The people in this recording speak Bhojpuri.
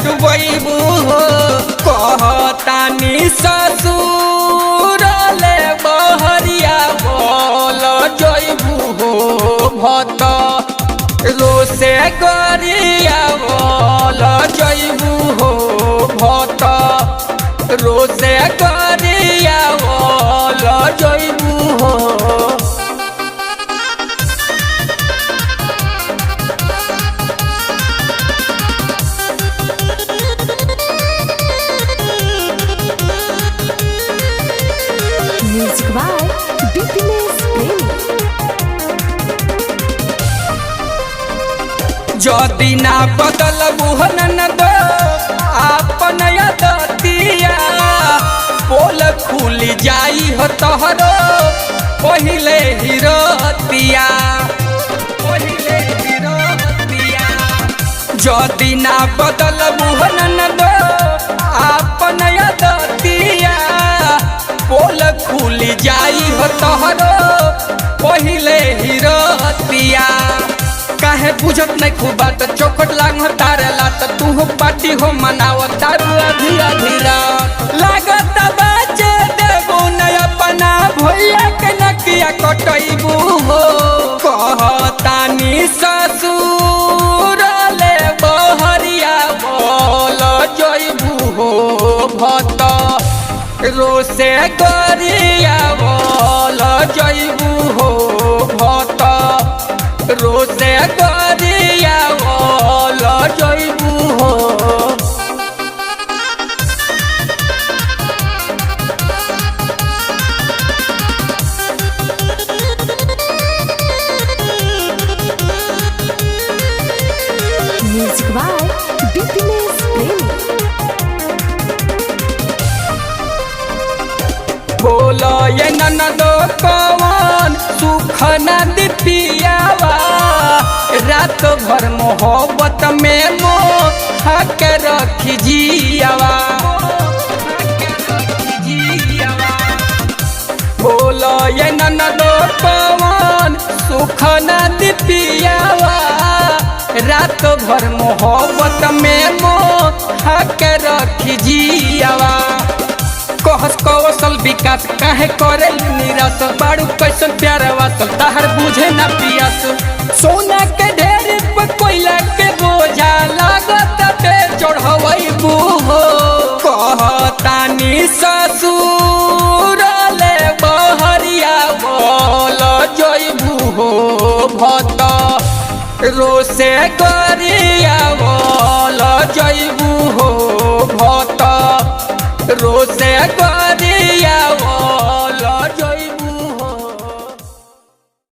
डुबैबू हो कहतानी ससुर ले बहरिया बोल जैबू हो भत रोसे गरिया बोल जैबू हो भत रोसे गरिया बोल जैबू हो। म्यूजिक बाय बिपिनेश प्रेमी। जदि ना बदलबू ननद आपन यदतिया पोल खुल जाई हो तोहरो पहिले हिरतिया जदि ना बदलबू ननद आपन यदतिया पोल खुल जाई हो तोहरो पहिले हिरतिया काहे बुझत नहीं खूब बात चौखट लाग तारेला त तू पार्टी हो मनाव तारू अधीरा धीरा लागत बाजे देबू न अपना भैया के नकिया कटैबू हो कहतानी ससुर ले बहरिया बोल जैबू हो भत रोसे गरिया बोल जैबू हो भत रोसे गरिया बोल जैबू हो। म्यूजिक बाय बिपिनेश प्रेमी। बोल ये ननद कवन सुख नदी पियावा रात भर मोहब्बत में मोह के रखी जियावा बोल ये ननद कवन सुख नदी पियावा रात भर मोहब्बत में मोह के रखी जियावा कहस कौशल विकास काहे करे निराश बाड़ू कैसन प्यार वासल तहर बुझे न पियास सोना के ढेर पर कोयला के बोझा लागत पे चढ़वैबू हो कहतानी ससुर ले बहरिया बोल जैबू हो भत रोसे गरिया बोल जैबू हो भत रोसे गरिया बोल जैबू।